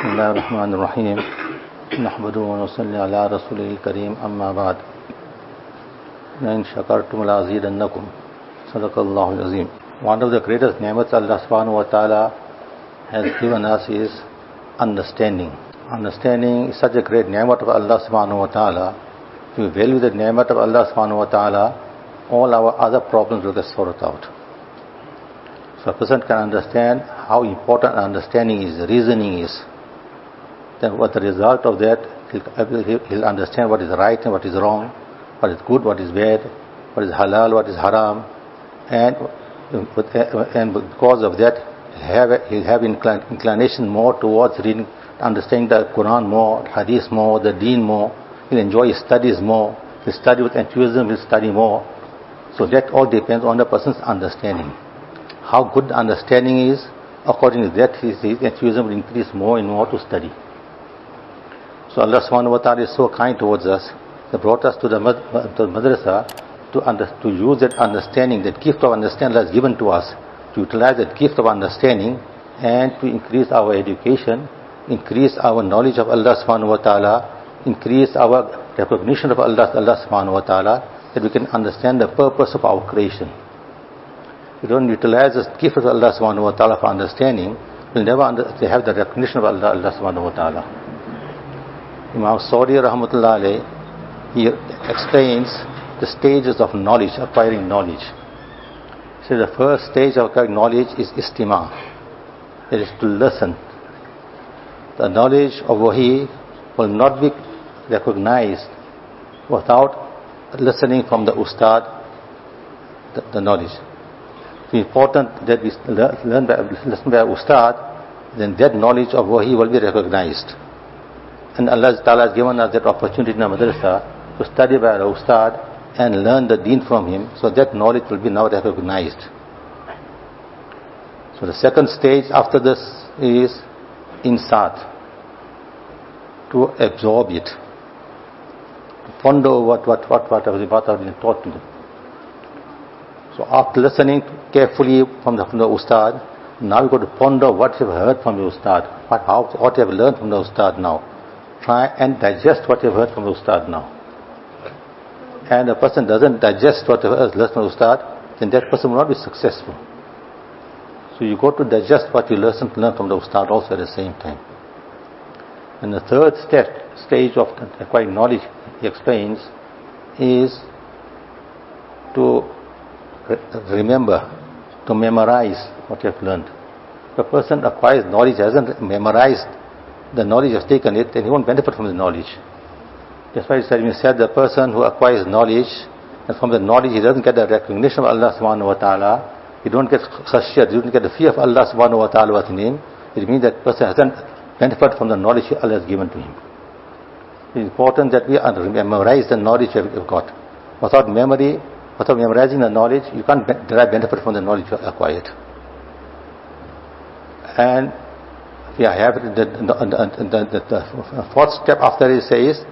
Bismillahirrahmanirrahim. Nahmaduhu wa nusalli ala rasulil kareem, amma ba'd. In shakartum la azidannakum. Sadaqallahu al-azim. One of the greatest ni'mats Allah subhanahu wa ta'ala has given us is understanding. Understanding is such a great ni'mat of Allah subhanahu wa ta'ala. If we value the ni'mat of Allah subhanahu wa ta'ala, all our other problems will get sorted out. So a person can understand how important understanding is, reasoning is. Then what the result of that, he'll understand what is right and what is wrong, what is good, what is bad, what is halal, what is haram, and because of that, he'll have inclination more towards reading, understanding the Quran more, Hadith more, the Deen more. He'll enjoy his studies more. He'll study with enthusiasm. He'll study more. So that all depends on the person's understanding. How good the understanding is, according to that, his enthusiasm will increase more and more to study. So Allah subhanahu wa ta'ala is so kind towards us. He brought us to the madrasa to use that understanding, that gift of understanding Allah has given to us, to utilize that gift of understanding and to increase our education, increase our knowledge of Allah subhanahu wa ta'ala, increase our recognition of Allah subhanahu wa ta'ala, that we can understand the purpose of our creation. We don't utilize the gift of Allah subhanahu wa ta'ala for understanding, we'll never have the recognition of Allah subhanahu wa ta'ala. Imam Saudi rahmatullah alayhi, he explains the stages of knowledge, acquiring knowledge. He says the first stage of acquiring knowledge is istima', it is to listen. The knowledge of wahi will not be recognized without listening from the ustad, the knowledge. It's important that we listen by ustad, then that knowledge of wahi will be recognized. And Allah Ta'ala has given us that opportunity in the madrasa to study by our ustad and learn the deen from him, so that knowledge will be now recognized. So the second stage after this is insat, to absorb it, to ponder what has been taught to them. So after listening carefully from the ustad, now you got to ponder what you have heard from the ustad, what you have learned from the ustad now. Try and digest what you have heard from the ustad now. And a person doesn't digest what you have learned from the ustad, then that person will not be successful. So you got to digest what you learn from the ustad also at the same time. And the third stage of acquiring knowledge, he explains, is to remember, to memorize what you have learned. If a person acquires knowledge, hasn't memorized the knowledge, has taken it, then he won't benefit from the knowledge. That's why we said the person who acquires knowledge, and from the knowledge he doesn't get the recognition of Allah subhanahu wa ta'ala, he don't get khashiyat, he doesn't get the fear of Allah subhanahu wa ta'ala within him, it means that person hasn't benefited from the knowledge Allah has given to him. It's important that we memorize the knowledge we have got. Without memorizing the knowledge, you can't derive benefit from the knowledge you acquired. And the fourth step after it says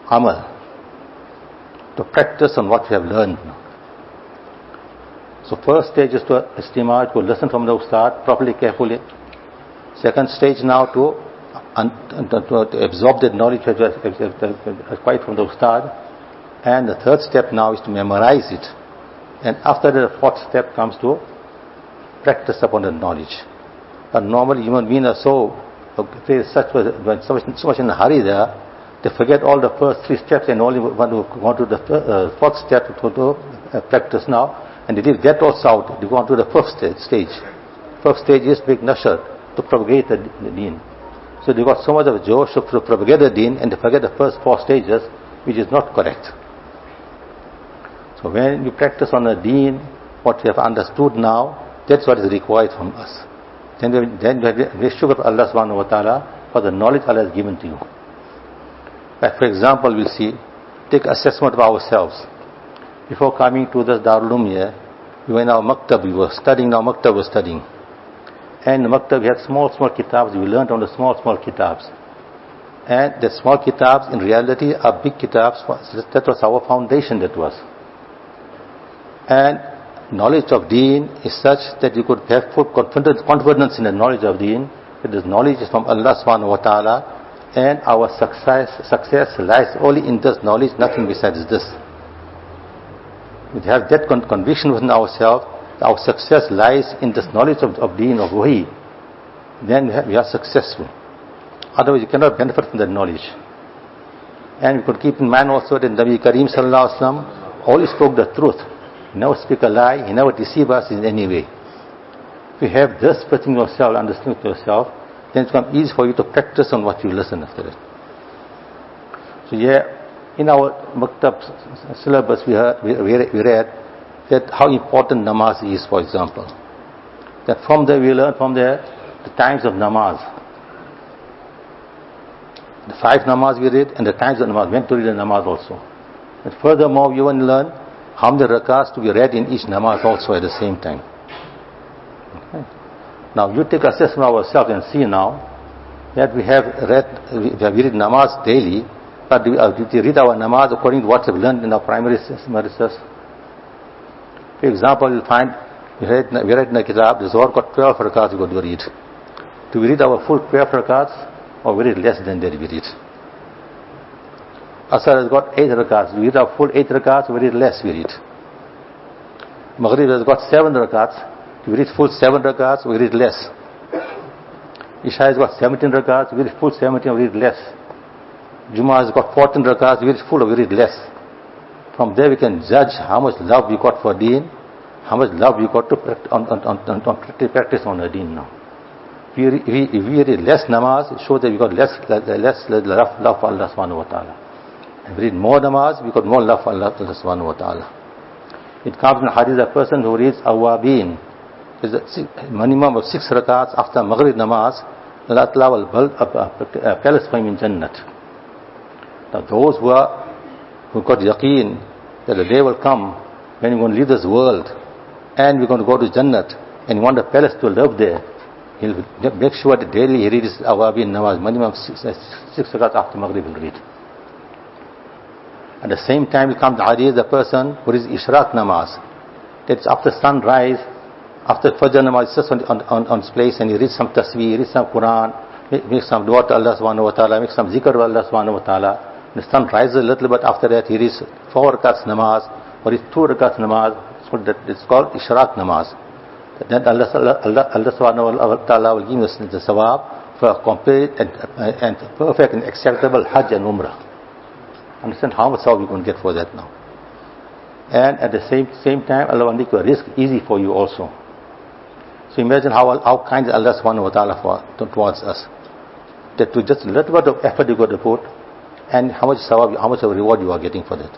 amal, to practice on what we have learned. So first stage is to istima', to listen from the ustad properly, carefully. Second stage now to absorb the knowledge which was acquired from the ustad. And the third step now is to memorize it. And after the fourth step comes to practice upon the knowledge. But normally human beings are so much in a hurry there, they forget all the first three steps and only want to go to the fourth step to practice now, and they leave that also out. They go on to the fifth stage. First stage is big nashar, to propagate the deen. So they got so much of josh to propagate the deen, and they forget the first four stages, which is not correct. So when you practice on the deen, what we have understood now, that's what is required from us. Then we sugar to Allah subhanahu wa ta'ala for the knowledge Allah has given to you. Like for example, we'll see, take assessment of ourselves. Before coming to this Darul Uloom here, we were in our maktab, we were studying. And in the maktab we had small kitabs, we learned on the small kitabs. And the small kitabs in reality are big kitabs, that was our foundation, that was. And knowledge of deen is such that you could have full confidence in the knowledge of deen, that this knowledge is from Allah subhanahu wa ta'ala, and our success lies only in this knowledge, nothing besides this. We have that conviction within ourselves, our success lies in this knowledge of deen, of wahi, then we are successful. Otherwise you cannot benefit from that knowledge. And we could keep in mind also that Nabi Kareem sallallahu alaihi wasallam always spoke the truth. He never speak a lie, he never deceive us in any way. If you have this within yourself, understanding yourself, then it becomes easy for you to practice on what you listen after it. So in our Maktab syllabus we read that how important namaz is, for example. That from there we learn from there the times of namaz. The 5 namaz we read and the times of namaz, when to read the namaz also. And furthermore we want to learn how many rakats to be read in each namaz also at the same time. Okay. Now you take assessment of ourselves and see now that we read namaz daily, but we read our namaz according to what we've learned in our primary madrasas. For example, you'll find we read in the kitab, the Zohar got 12 rakats we got to read. Do we read our full 12 rakats or we read less than that we read? Asr has got 8 rakats. We read our full 8 rakats, we read less we read. Maghrib has got 7 rakats. We read full 7 rakats, we read less. Isha has got 17 rakats, we read full 17, we read less. Jummah has got 14 rakats, we read full, we read less. From there we can judge how much love we got for deen, how much love we got to practice on the deen now. If we read less namaz, it shows that we got less love for Allah subhanahu wa ta'ala. If we read more namaz, we got more love for Allah subhanahu wa ta'ala. It comes in the hadith, a person who reads awabin, is a minimum of 6 rakats after Maghrib namaz, Allah Ta'ala will build a palace for him in Jannat. Now those who got yaqeen that the day will come when we're going to leave this world and we're going to go to Jannat and you want a palace to live there, he'll make sure that daily he reads awabin namaz, minimum 6 rakats after Maghrib will read. At the same time, we come to hadith, the person who is ishraq namaz. That's after sunrise, after Fajr namaz, sits on his place and he reads some tasweer, reads some Quran, makes some dua to Allah subhanahu wa ta'ala, makes some zikr to Allah subhanahu wa ta'ala. The sun rises a little bit after that, he reads 4 rakats namaz, or reads 2 rakats namaz. It's called ishraq namaz. Then Allah subhanahu wa ta'ala will give us the sawab for a complete and perfect and acceptable hajj and umrah. Understand how much sawab you can get for that now. And at the same time, Allah will make your risk easy for you also. So imagine how kind is Allah subhanahu wa ta'ala towards us. That to just a little bit of effort you got to put, and how much sawab, how much of reward you are getting for that.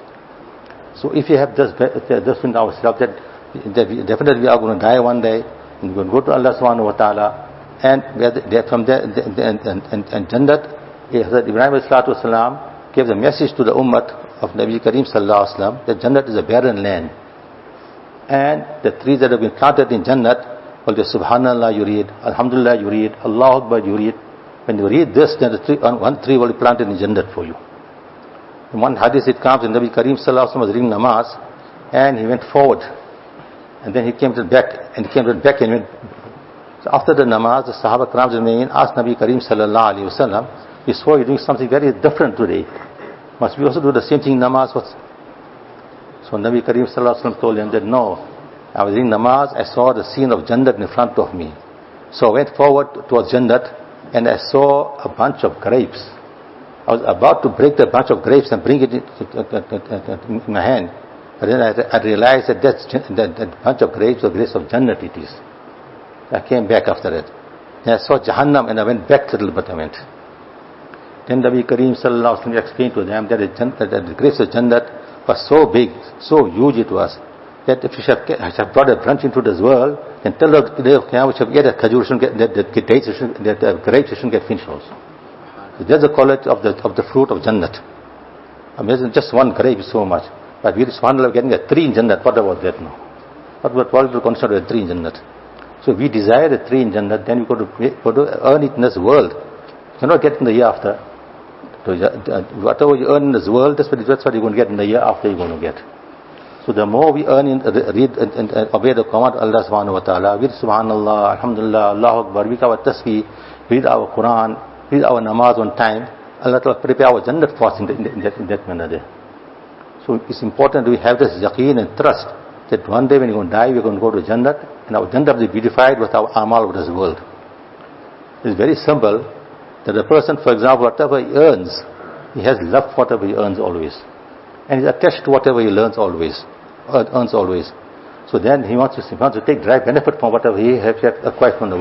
So if you have just in ourselves that definitely we are going to die one day, and we're going to go to Allah subhanahu wa ta'ala, and from there, and Jannat, Hazrat Ibrahim alayhi salatu wasalam gave the message to the ummah of Nabi Kareem sallallahu alaihi wasallam that Jannat is a barren land, and the trees that have been planted in Jannat, well, the Subhanallah you read, Alhamdulillah you read, Allah Akbar you read. When you read this, then one tree will be planted in Jannat for you. In one hadith it comes, and Nabi Kareem sallallahu alaihi wasallam was reading namaz, and he went forward, and then he came to the back, and went. So after the namaz, the Sahaba Kiram asked Nabi Kareem sallallahu alaihi wasallam, we saw you doing something very different today. Must we also do the same thing in namaz? So Nabi Kareem sallallahu alaihi wasallam told him that no, I was in namaz, I saw the scene of Jannat in front of me. So I went forward towards Jannat and I saw a bunch of grapes. I was about to break the bunch of grapes and bring it in my hand. But then I realized that that bunch of grapes were grapes of Jannat it is. I came back after that. Then I saw Jahannam and I went back a little bit. Then Nabi Kareem sallallahu alaihi wasallam explained to them that the grapes of Jannat was so big, so huge it was, that if you have brought a branch into this world, then till the day of Qiyamah, we shall get a khajur, the grapes shouldn't get finished also. So that's the quality of the fruit of Jannat. Imagine just one grape is so much. But we subhanAllah getting a tree in Jannat. What about that now? What will you consider a tree in Jannat? So if we desire a tree in Jannat, then we got to earn it in this world. You cannot get in the year after. So whatever you earn in this world, that's what you're going to get in the year after you're going to get. So the more we earn, read and obey the command of Allah subhanahu wa ta'ala, with subhanallah, alhamdulillah, Allahu Akbar, with our tasbih, read our Quran, read our namaz on time, Allah ta'ala prepare our Jannat for us in that manner there. So it's important that we have this yaqeen and trust that one day when we're going to die, we're going to go to Jannat, and our Jannat will be beautified with our amal of this world. It's very simple that a person, for example, whatever he earns, he has love for whatever he earns always. And he's attached to whatever he earns always. So then he wants to take direct benefit from whatever he has acquired from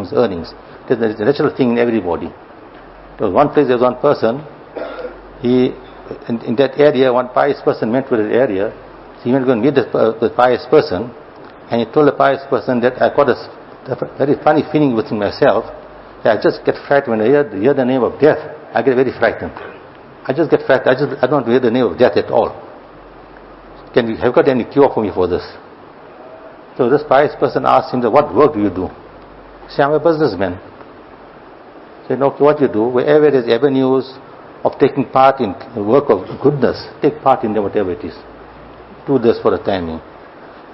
his earnings. That's a natural thing in everybody. There was one place, there was one person, in that area, one pious person went to that area. So he went to go and meet the pious person, and he told the pious person that I got a very funny feeling within myself, that I just get frightened when I hear the name of death. I get very frightened. I just get frightened. I don't hear the name of death at all. Have you got any cure for me for this? So this pious person asked him, what work do you do? He said, I'm a businessman. He said, okay, what you do? Wherever there is avenues of taking part in work of goodness, take part in whatever it is. Do this for the timing.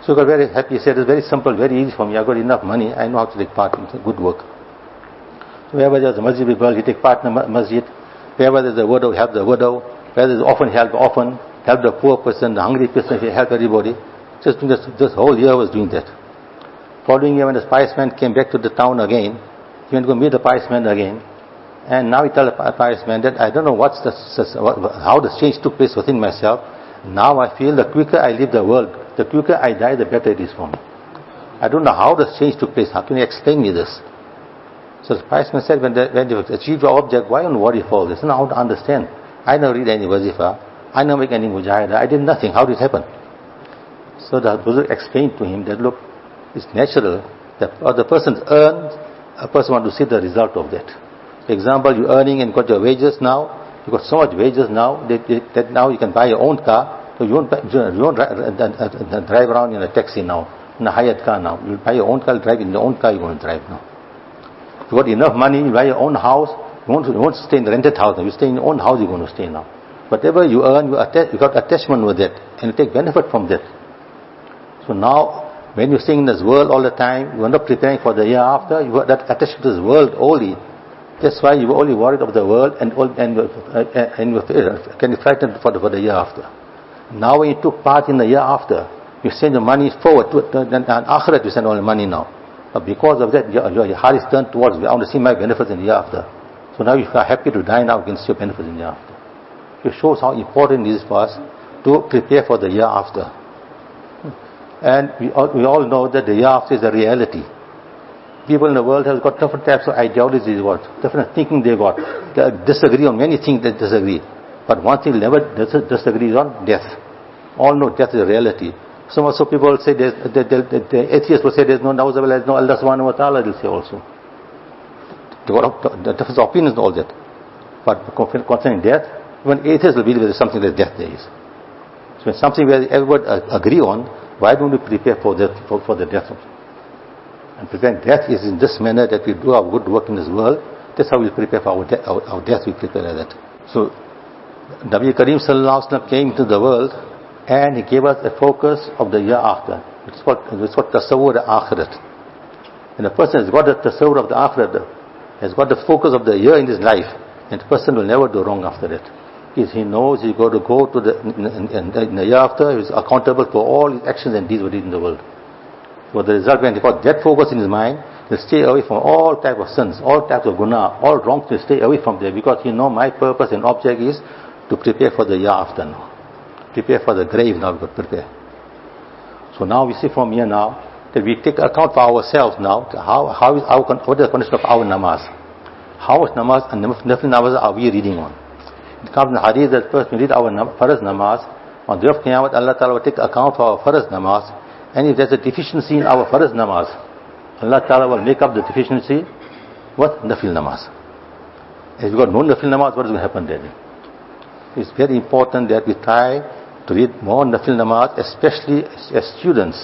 So he got very happy. He said, it's very simple, very easy for me. I got enough money. I know how to take part in good work. So wherever there's a masjid people, he take part in the masjid. Wherever there's a widow, help the widow. Where there's orphan, help the orphan. Help the poor person, the hungry person, help everybody. Just this whole year was doing that. Following year, when the pious man came back to the town again, he went to go meet the pious man again. And now he tells the pious man that I don't know how the change took place within myself. Now I feel the quicker I leave the world, the quicker I die, the better it is for me. I don't know how the change took place. How can you explain me this? So the pious man said, when you achieve your object, why don't worry for this? I don't know how to understand. I never read any wazifa. I never make any mujahada. I did nothing. How did it happen? So the Buzzard explained to him that, look, it's natural that the person earns, a person wants to see the result of that. For example, you're earning and got your wages now. You got so much wages now that now you can buy your own car. So you won't drive around in a taxi now, in a hired car now. You buy your own car, drive in your own car. You're going to drive now. If you got enough money, you buy your own house. You won't stay in the rented house. You stay in your own house. You're going to stay now. Whatever you earn, you got attachment with it, and you take benefit from that. So now, when you're staying in this world all the time, you are not preparing for the year after. You got that attachment to this world only. That's why you were only worried of the world and can be frightened for the year after. Now, when you took part in the year after, you send your money forward to and akhirat. You send all the money now, but because of that, your heart is turned towards, I want to see my benefits in the year after. So now, if you are happy to die now, you can see your benefits in the year after. It shows how important it is for us to prepare for the year after. And we all know that the year after is a reality. People in the world have got different types of ideologies, different thinking they got. They disagree on many things, they disagree. But one thing they never disagree on, death. All know death is a reality. So people say, the atheists will say there's no Allah subhanahu wa ta'ala, they'll say also. They got different opinions and all that. But concerning death, even atheists will believe there is something like death there is. So when something where everybody agree on, why don't we prepare for the death? And preparing death is in this manner that we do our good work in this world. That's how we prepare for our death, we prepare like that. So Nabi Kareem sallallahu alaihi wasallam came to the world and he gave us a focus of the year after. It's called Qctober akhirat. And a person has got the tasawwur of the akhirat, has got the focus of the year in his life, and the person will never do wrong after that. He knows he's got to go to in the year after, he's accountable for all his actions and deeds within the world. So the result, when he got that focus in his mind, he'll stay away from all types of sins, all types of guna, all wrongs, he'll stay away from there, because he knows my purpose and object is to prepare for the year after now. Prepare for the grave now, we've got to prepare. So now we see from here now, that we take account for ourselves now, what is the condition of our namaz? How much namaz and nafil namaz are we reading on? It comes in the hadith that first we read our farz namaz. On the day of Qiyamah, Allah Ta'ala will take account for our farz namaz. And if there's a deficiency in our farz namaz, Allah Ta'ala will make up the deficiency with nafil namaz. If we got no nafil namaz, what is going to happen then? It's very important that we try to read more nafil namaz, especially as students.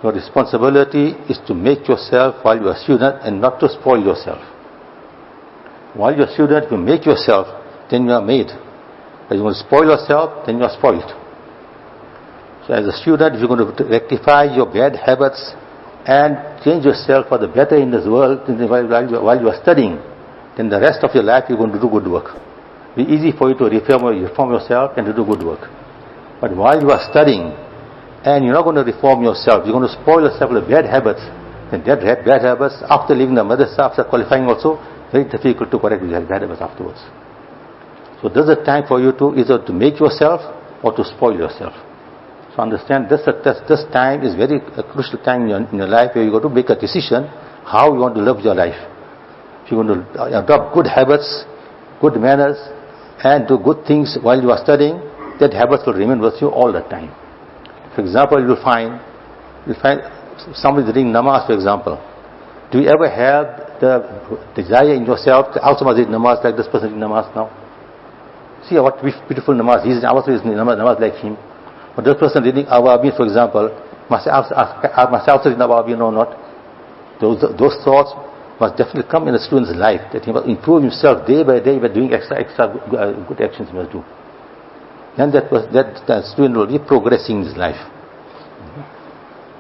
Your responsibility is to make yourself while you are a student and not to spoil yourself. While you're a student, you make yourself, then you are made. But you want to spoil yourself, then you are spoiled. So as a student, if you're going to rectify your bad habits and change yourself for the better in this world while you are studying, then the rest of your life you're going to do good work. It'll be easy for you to reform yourself and to do good work. But while you are studying and you're not going to reform yourself, you're going to spoil yourself with bad habits, then that bad habits, after leaving the madrasa, after qualifying also, very difficult to correct these bad habits afterwards. So this is a time for you to either to make yourself or to spoil yourself. So understand this time is very crucial time in your life where you got to make a decision how you want to live your life. If you want to adopt good habits, good manners, and do good things while you are studying, that habits will remain with you all the time. For example, you'll find somebody reading namaz, for example. Do you ever have the desire in yourself to also read namaz like this person reading namaz now? See what beautiful namaz. He's also reading namaz like him. But this person reading Awabin, for example, must I also read Awabin or not? Those thoughts must definitely come in a student's life, that he must improve himself day by day by doing extra good actions he must do. Then that student will be progressing in his life.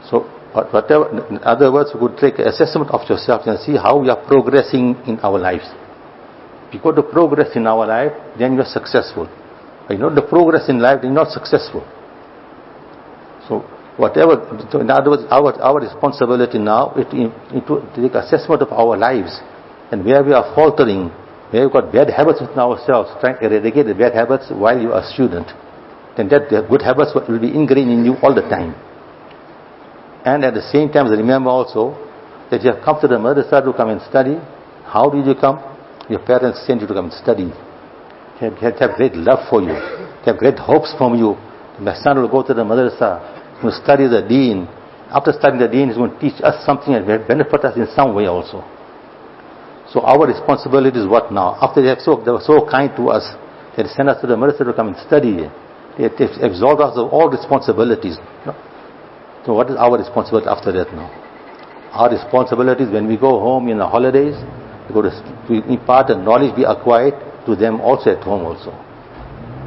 So, whatever, in other words, we could take an assessment of yourself and see how we are progressing in our lives. If you go to progress in our life, then you are successful. If you don't the progress in life, then you are not successful. So, in other words, our responsibility now is to take assessment of our lives and where we are faltering, where we've got bad habits within ourselves, trying to eradicate the bad habits while you are a student. Then the good habits will be ingrained in you all the time. And at the same time, remember also that you have come to the madrasa to come and study. How did you come? Your parents sent you to come and study. They have great love for you. They have great hopes from you. My son will go to the madrasa. He will study the deen. After studying the deen, he's going to teach us something and benefit us in some way also. So our responsibility is what now? After they were so kind to us, they sent us to the madrasa to come and study. They absolved us of all responsibilities. So what is our responsibility after that now? Our responsibility is when we go home in the holidays, we impart the knowledge we acquired to them also at home also.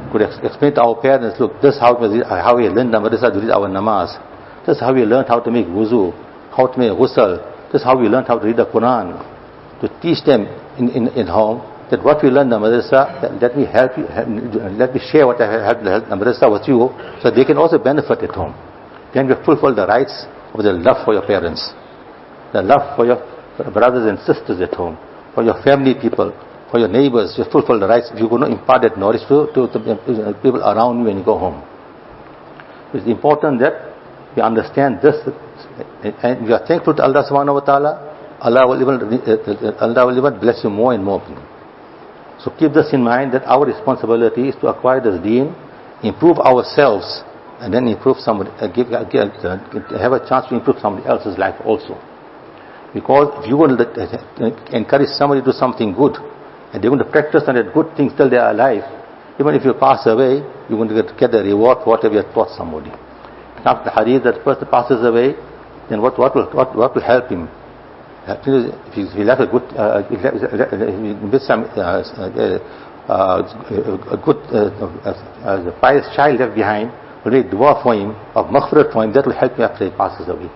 We could explain to our parents, look, this is how we learned the madrasa to read our namaz. This is how we learned how to make wuzu, how to make ghusl. This is how we learned how to read the Quran. To teach them in home that what we learn in the madrasa, let me help you, let me share what I have learned in the madrasa with you, so they can also benefit at home. Then you fulfill the rights of the love for your parents, the love for your brothers and sisters at home, for your family people, for your neighbors. You fulfill the rights. You could not impart that knowledge to the people around you when you go home. It's important that we understand this, and we are thankful to Allah subhanahu wa ta'ala. Allah will even bless you more and more. So keep this in mind, that our responsibility is to acquire this deen, improve ourselves, and then improve somebody, have a chance to improve somebody else's life also. Because if you want to encourage somebody to do something good, and they're going to practice on that good things till they are alive, even if you pass away, you're going to get the reward for whatever you have taught somebody. Now the hadith that person passes away, then what will help him? If he left a good, a pious child left behind, will make dua for him, of maghfirat for him, that will help him after he passes away.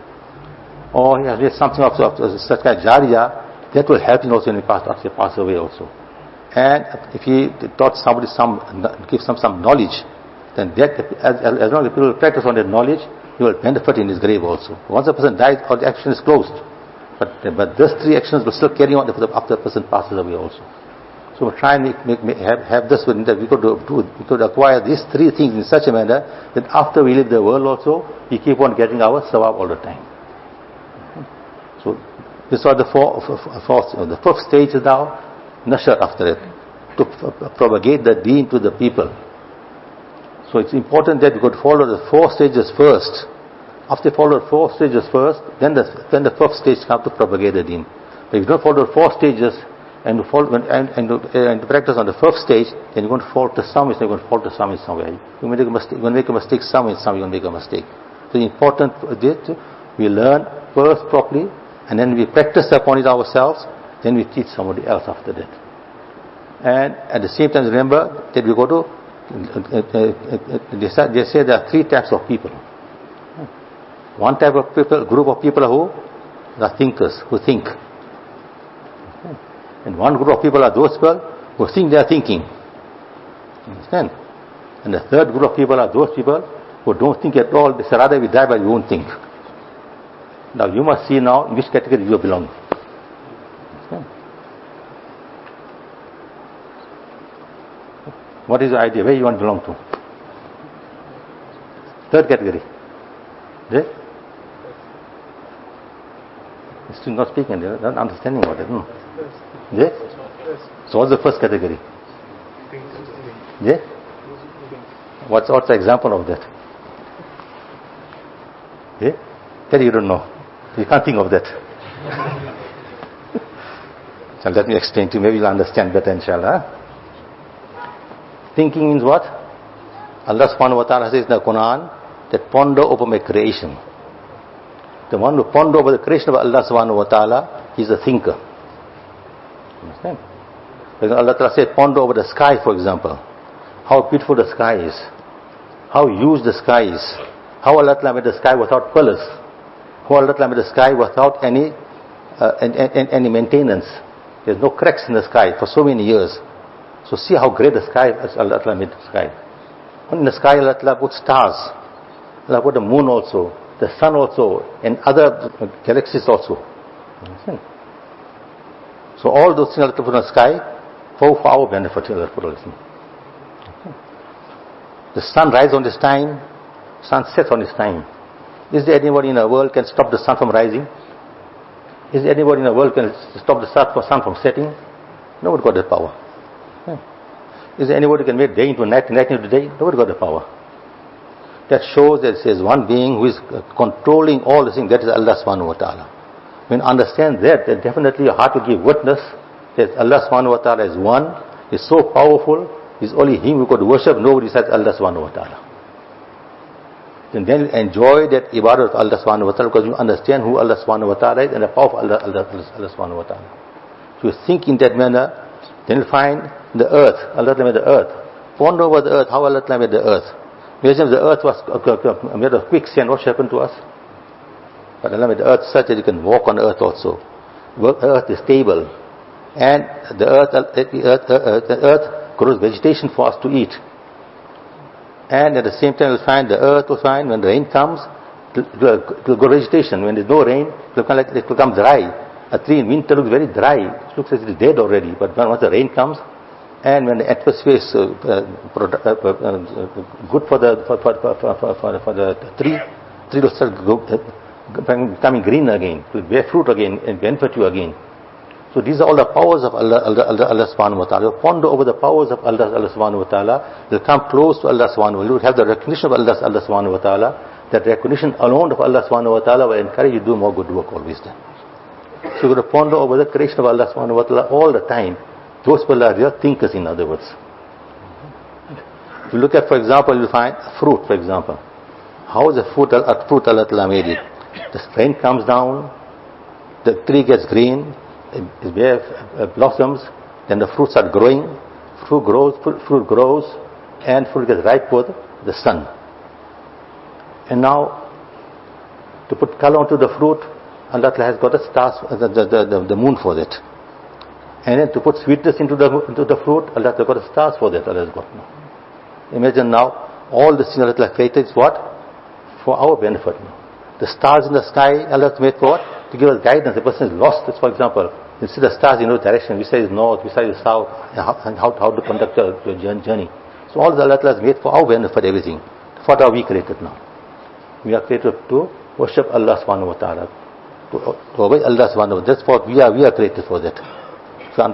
Or he has made something of such kind of jariyah, that will help him also when he passes away also. And if he taught somebody give some knowledge, then that, as long as people practice on that knowledge, he will benefit in his grave also. Once a person dies, all the action is closed. But these three actions will still carry on after the person passes away also. So we try and have this within that we could acquire these three things in such a manner that after we leave the world also, we keep on getting our sawab all the time. So this are the the fifth stage is now nashr after it, to propagate the deen to the people. So it's important that we could follow the 4 stages first. After you follow the 4 stages first, then the 5th stage comes to propagate the deen. But if you don't follow the 4 stages and practice on the 5th stage, then you're going to fall to some, you're going to fall to some in somewhere. You're going to make a mistake some, you're going to make a mistake. So it's important that we learn first properly, and then we practice upon it ourselves, then we teach somebody else after that. And at the same time, remember that we go to, they say there are 3 types of people. One type of people, group of people who are thinkers, who think. And one group of people are those people who think they are thinking. Understand? And the third group of people are those people who don't think at all. They say, rather we die but we won't think. Now you must see now in which category you belong. Understand? What is the idea? Where you want to belong to? Third category. Yeah? You're still not speaking, you're not understanding what it is. Yeah? So what's the first category? Yeah? What's the example of that? Yeah? That you don't know. You can't think of that. So let me explain to you. Maybe you'll understand better, inshallah. Thinking means what? Allah subhanahu wa ta'ala says in the Quran that ponder over my creation. The one who ponder over the creation of Allah subhanahu wa ta'ala is a thinker. Understand? Because Allah ta'ala said ponder over the sky, for example. How beautiful the sky is. How huge the sky is. How Allah ta'ala made the sky without pillars. How Allah ta'ala made the sky without any maintenance. There's no cracks in the sky for so many years. So see how great the sky is. Allah ta'ala made the sky. In the sky Allah ta'ala put stars. Allah put the moon also, the sun also, and other galaxies also. Understand? So all those things Allah put in the sky for our benefit. Allah put all this. The sun rises on this time, sun sets on this time. Is there anybody in the world can stop the sun from rising? Is there anybody in the world can stop the sun from setting? Nobody got that power. Is there anybody who can make day into night, night into day? Nobody got the power. That shows that there is one being who is controlling all the things. That is Allah subhanahu wa ta'ala. When you understand that, then definitely your heart will give witness that Allah subhanahu wa ta'ala is one, is so powerful, is only Him who could worship, nobody besides Allah subhanahu wa ta'ala. Then you enjoy that ibadah of Allah subhanahu wa ta'ala because you understand who Allah subhanahu wa ta'ala is and the power of Allah subhanahu wa ta'ala. So you think in that manner, then you'll find the earth. Allah made the earth. Ponder over the earth, how Allah made the earth. Imagine if the earth was made of quicksand, what happened to us? But Allah made the earth such that you can walk on the earth also. The earth is stable. And the earth grows vegetation for us to eat. And at the same time you'll find the earth will find when the rain comes, it will grow vegetation. When there's no rain, it will become dry. A tree in winter looks very dry. It looks as if it's dead already. But once the rain comes, and when the atmosphere is good for the tree will start becoming green again, to bear fruit again and benefit you again. So these are all the powers of Allah subhanahu wa ta'ala. You ponder over the powers of Allah subhanahu wa ta'ala. You'll come close to Allah subhanahu wa ta'ala. You will have the recognition of Allah subhanahu wa ta'ala. That recognition alone of Allah subhanahu wa ta'ala will encourage you to do more good work always then. So you're going to ponder over the creation of Allah subhanahu wa ta'ala all the time. Those people are real thinkers, in other words. If you look at, for example, you'll find fruit, for example. How is a fruit Allah ta'ala made it? The rain comes down, the tree gets green, it bears blossoms, then the fruits start growing, fruit grows, and fruit gets ripe with the sun. And now, to put color onto the fruit, Allah has got the stars, the moon for that. And then to put sweetness into the fruit, Allah has got the stars for that. Allah has got. Imagine now, all the things Allah created is what? For our benefit. The stars in the sky, Allah has made for what? To give us guidance. The person is lost. For example, you see the stars in no direction. We say it's north, we say it's south, and how to conduct your journey. So all that Allah has made for our benefit, everything. What are we created now? We are created to worship Allah subhanahu wa ta'ala. To obey Allah subhanahu wa ta'ala. That's what we are created for that. So if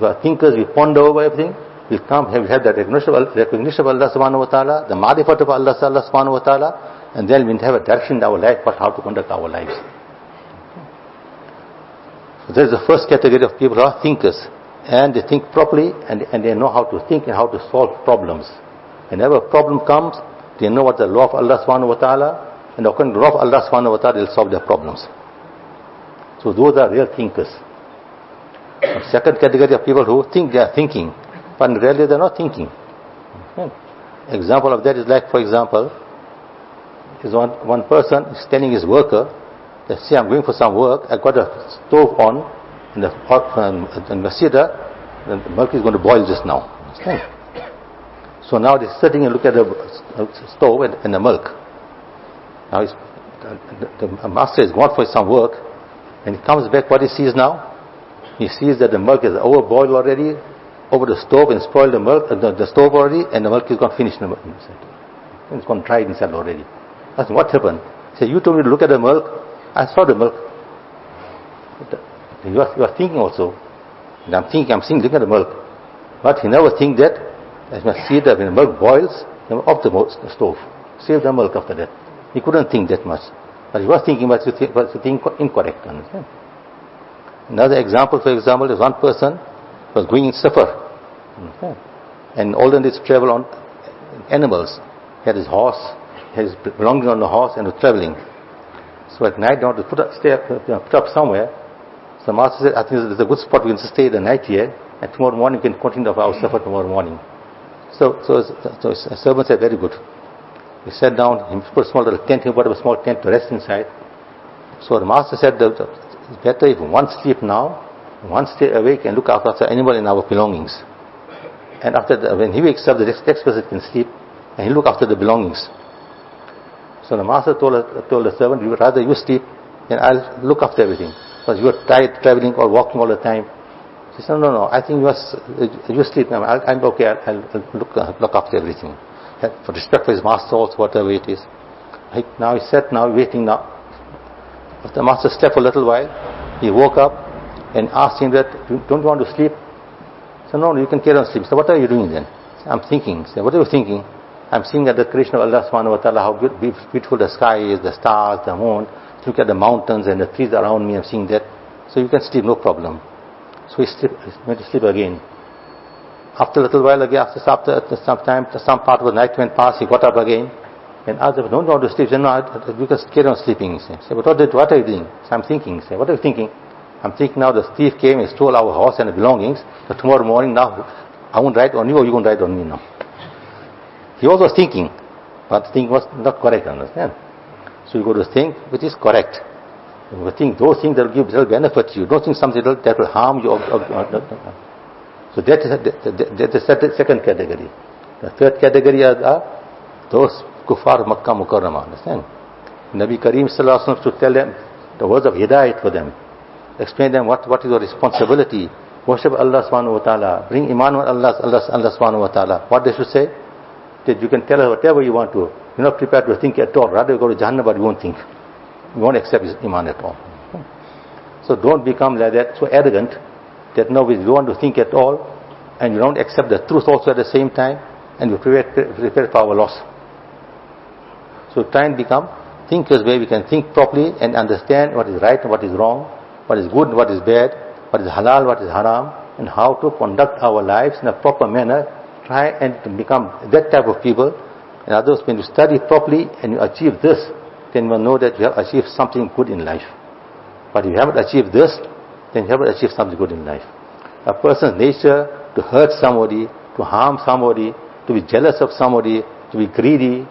we are thinkers, we ponder over everything, we have that recognition of Allah subhanahu wa ta'ala, the ma'rifat of Allah subhanahu wa ta'ala, and then we have a direction in our life, but how to conduct our lives. So that is the first category of people who are thinkers. And they think properly, and they know how to think and how to solve problems. Whenever a problem comes, they know what the law of Allah subhanahu wa ta'ala, and according to the law of Allah subhanahu wa ta'ala, they'll solve their problems. So those are real thinkers. The second category of people who think they are thinking, but really they are not thinking. Example of that is like, for example, is one person is telling his worker that, see, I'm going for some work, I got a stove on in the masjid, the milk is going to boil just now. Understand? So now he's sitting and look at the stove and the milk. Now the master has gone for some work, and he comes back, what he sees now? He sees that the milk is overboiled already, over the stove, and spoiled the milk, the stove already, and the milk is gone finished in the inside. It's gone dry inside already. That's what happened. He said, you told me to look at the milk, I saw the milk. You are thinking also. And I'm seeing, look at the milk. But he never think that, as I see that when the milk boils, off the stove. Save the milk after that. He couldn't think that much. But he was thinking, but he think incorrect. Understand? Another example, for example, is one person was going in safar. Understand? And olden days travel on animals. He had his horse, he had his belongings on the horse, and was traveling. So at night, they want to put up somewhere. So the master said, I think there's a good spot, we can stay the night here, and tomorrow morning we can continue our safar tomorrow morning. So his servant said, very good. He sat down, he put a small little tent, he put up a small tent to rest inside. So the master said, it's better if one sleep now, one stay awake and look after the animal and our belongings. And after when he wakes up, the next person can sleep, and he look after the belongings. So the master told the servant, rather you sleep, and I'll look after everything. Because you are tired, traveling or walking all the time. He said, no, I think you sleep now. I'm okay, I'll look after everything. For respect for his master also, whatever it is. Now he sat now, waiting now. After the master slept for a little while, he woke up and asked him that, don't you want to sleep? He said, no, you can carry on sleep. So what are you doing then? Said, I'm thinking. He said, what are you thinking? I'm seeing at the creation of Allah subhanahu wa ta'ala, how beautiful the sky is, the stars, the moon. Look at the mountains and the trees around me, I'm seeing that. So you can sleep, no problem. So he went to sleep again. After a little while again, after some time, some part of the night went past, he got up again. And asked him, don't you want to sleep? He said, no, you can carry on sleeping. He said, but what are you doing? So I'm thinking. He said, what are you thinking? I'm thinking now the thief came and stole our horse and the belongings. So tomorrow morning now, I won't ride on you or you won't ride on me now. He also was thinking, but the thinking was not correct, understand? So you go to think which is correct. You think those things that will benefit you. Don't think something that will harm you. So that is the second category. The third category are those kuffar Makkah Mukarramah, understand? Nabi Kareem Sallallahu Alaihi Wasallam to tell them the words of hidayat for them. Explain them what is your responsibility. Worship Allah subhanahu wa ta'ala. Bring iman on Allah subhanahu wa ta'ala. What they should say? That you can tell us whatever you want to. You're not prepared to think at all. Rather you go to Jahannam, but you won't think. You won't accept his iman at all. So don't become like that, so arrogant, that no, you don't want to think at all, and you don't accept the truth also at the same time, and you prepare for our loss. So try and become thinkers where we can think properly and understand what is right and what is wrong, what is good and what is bad, what is halal, what is haram, and how to conduct our lives in a proper manner. Try and become that type of people. And others, when you study properly and you achieve this, then you will know that you have achieved something good in life. But if you haven't achieved this, then you haven't achieved something good in life. A person's nature to hurt somebody, to harm somebody, to be jealous of somebody, to be greedy,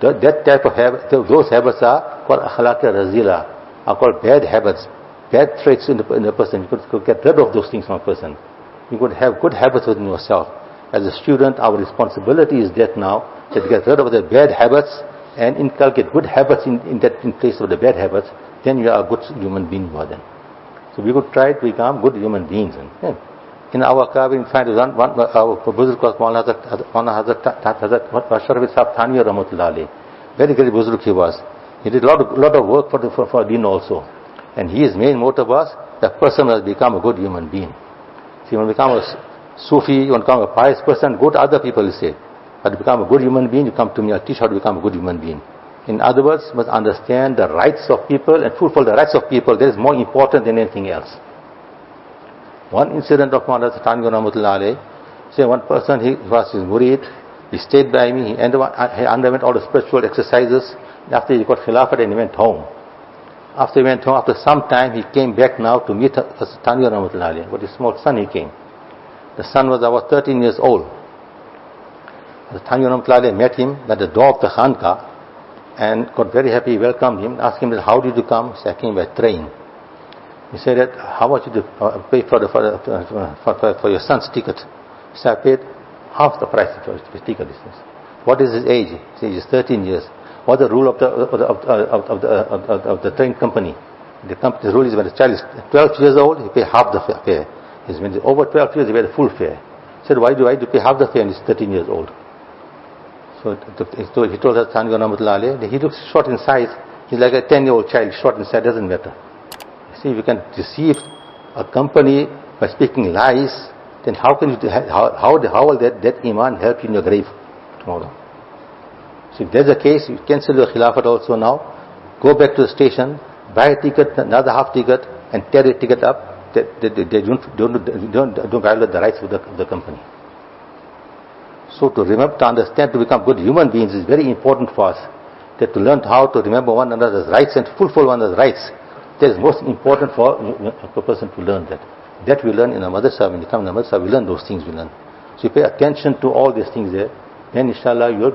that type of habit, those habits are called akhlaq razila, are called bad habits, bad traits in the person. You could get rid of those things from a person. You could have good habits within yourself. As a student, our responsibility is that now, to get rid of the bad habits and inculcate good habits in place of the bad habits. Then you are a good human being for them. So we could try to become good human beings. In our car, we find one our Buzurg was Molana Hazrat Sahab Thani Rahmatullah Ali. Very Buzurg he was. He did a lot of work for Deen also. And his main motto was, the person must become a good human being. So you want to become a Sufi, you want to become a pious person, go to other people, he said. But to become a good human being, you come to me, I'll teach how to become a good human being. In other words, you must understand the rights of people and fulfill the rights of people. That is more important than anything else. One incident of Maulana Tango Rahmatullah alayhi, say one person, he was his murid, he stayed by me, he underwent all the spiritual exercises. After he got khilafat and he went home. After he went home, after some time, he came back now to meet Tango Rahmatullah alayhi. With his small son he came. The son was about 13 years old. The Tango Rahmatullah alayhi met him at the door of the Khanka, and got very happy, welcomed him, asked him, how did you come? He said, I came by train. He said that, how much did you pay for your son's ticket? He said, I paid half the price for his ticket. What is his age? He said, he's 13 years. What's the rule of the train company? The company's rule is when the child is 12 years old, he pay half the fare. When he's over 12 years, he pay the full fare. He said, why do I pay half the fare when he's 13 years old? So he told us, he looks short in size. He's like a 10-year-old child, short in size, doesn't matter. See, if you can deceive a company by speaking lies, then how will that iman help you in your grave tomorrow? So if there's a case, you cancel your khilafat also now, go back to the station, buy a ticket, another half ticket, and tear the ticket up. They don't violate the rights of the company. So to understand, to become good human beings is very important for us. That to learn how to remember one another's rights and to fulfill one another's rights. That is most important for a person to learn that. That we learn in a madrasa. When you come in a madrasa, we learn those things we learn. So you pay attention to all these things there, then inshallah you will